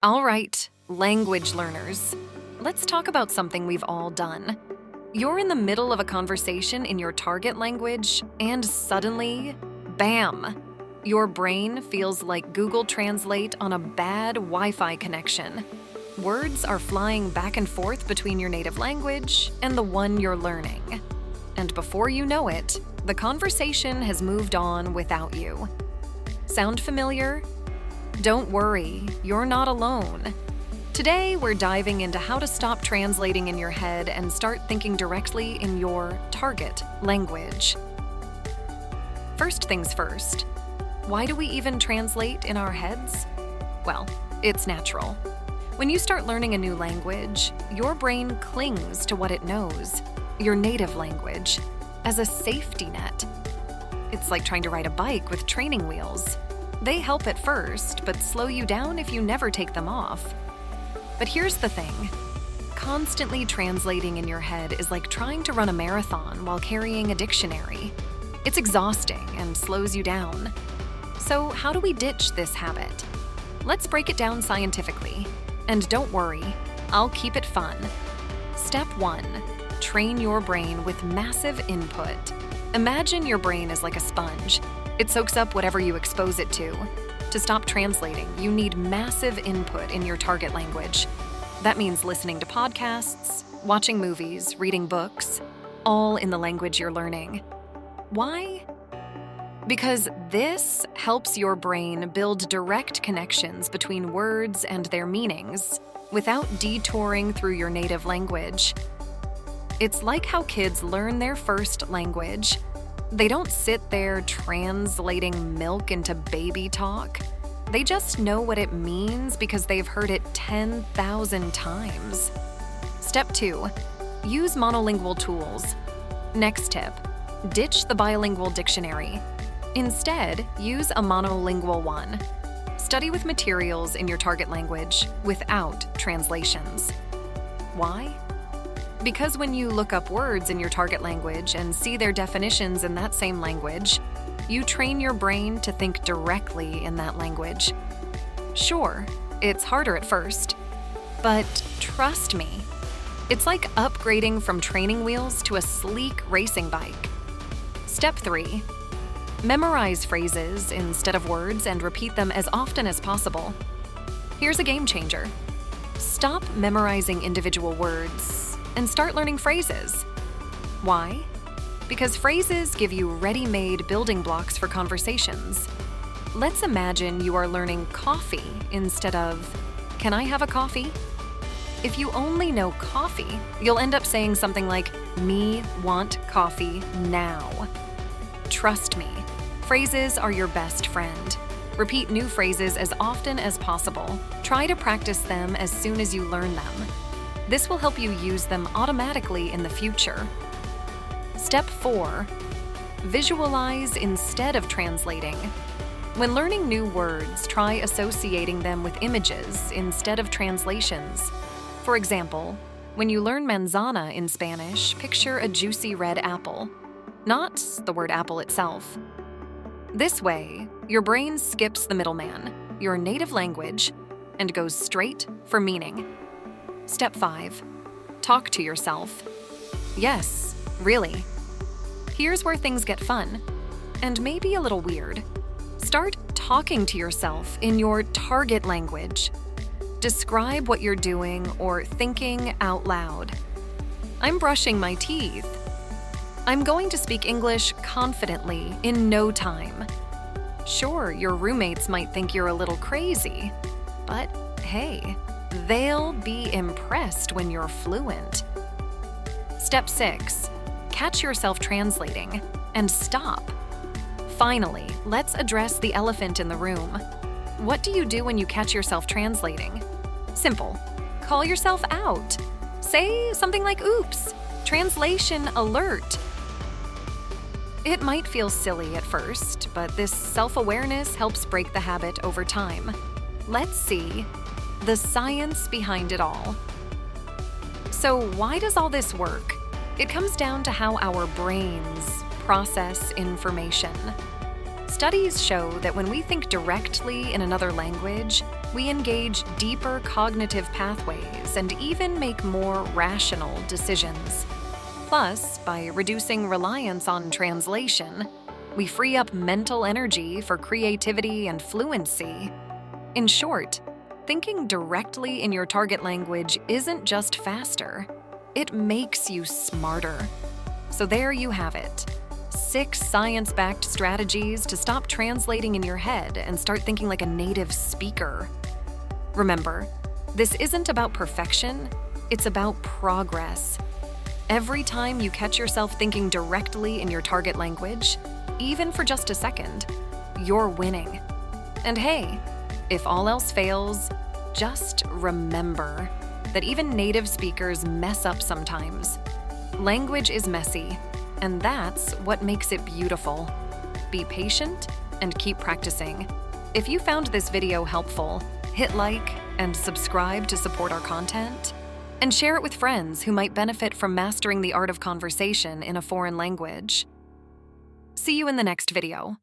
All right, language learners. Let's talk about something we've all done. You're in the middle of a conversation in your target language, and suddenly, bam! Your brain feels like Google Translate on a bad Wi-Fi connection. Words are flying back and forth between your native language and the one you're learning. And before you know it, the conversation has moved on without you. Sound familiar? Don't worry, you're not alone. Today, we're diving into how to stop translating in your head and start thinking directly in your target language. First things first, why do we even translate in our heads? Well, it's natural. When you start learning a new language, your brain clings to what it knows, your native language, as a safety net. It's like trying to ride a bike with training wheels. They help at first, but slow you down if you never take them off. But here's the thing. Constantly translating in your head is like trying to run a marathon while carrying a dictionary. It's exhausting and slows you down. So how do we ditch this habit? Let's break it down scientifically. And don't worry, I'll keep it fun. Step 1. Train your brain with massive input. Imagine your brain is like a sponge. It soaks up whatever you expose it to. To stop translating, you need massive input in your target language. That means listening to podcasts, watching movies, reading books, all in the language you're learning. Why? Because this helps your brain build direct connections between words and their meanings without detouring through your native language. It's like how kids learn their first language. They don't sit there translating milk into baby talk. They just know what it means because they've heard it 10,000 times. Step 2. Use monolingual tools. Next tip. Ditch the bilingual dictionary. Instead, use a monolingual one. Study with materials in your target language without translations. Why? Because when you look up words in your target language and see their definitions in that same language, you train your brain to think directly in that language. Sure, it's harder at first, but trust me, it's like upgrading from training wheels to a sleek racing bike. Step 3. Memorize phrases instead of words and repeat them as often as possible. Here's a game changer. Stop memorizing individual words and start learning phrases. Why? Because phrases give you ready-made building blocks for conversations. Let's imagine you are learning coffee instead of, "Can I have a coffee?" If you only know coffee, you'll end up saying something like, "Me want coffee now." Trust me, phrases are your best friend. Repeat new phrases as often as possible. Try to practice them as soon as you learn them. This will help you use them automatically in the future. Step 4. Visualize instead of translating. When learning new words, try associating them with images instead of translations. For example, when you learn manzana in Spanish, picture a juicy red apple, not the word apple itself. This way, your brain skips the middleman, your native language, and goes straight for meaning. Step 5. Talk to yourself. Yes, really. Here's where things get fun, and maybe a little weird. Start talking to yourself in your target language. Describe what you're doing or thinking out loud. I'm brushing my teeth. I'm going to speak English confidently in no time. Sure, your roommates might think you're a little crazy, but hey, they'll be impressed when you're fluent. Step 6. Catch yourself translating and stop. Finally, let's address the elephant in the room. What do you do when you catch yourself translating? Simple. Call yourself out. Say something like, "Oops, translation alert." It might feel silly at first, but this self-awareness helps break the habit over time. Let's see the science behind it all. So why does all this work? It comes down to how our brains process information. Studies show that when we think directly in another language, We engage deeper cognitive pathways and even make more rational decisions. Plus, by reducing reliance on translation, we free up mental energy for creativity and fluency. In short, thinking directly in your target language isn't just faster, it makes you smarter. So there you have it. 6 science-backed strategies to stop translating in your head and start thinking like a native speaker. Remember, this isn't about perfection, it's about progress. Every time you catch yourself thinking directly in your target language, even for just a second, you're winning. And hey, if all else fails, just remember that even native speakers mess up sometimes. Language is messy, and that's what makes it beautiful. Be patient and keep practicing. If you found this video helpful, hit like and subscribe to support our content, and share it with friends who might benefit from mastering the art of conversation in a foreign language. See you in the next video.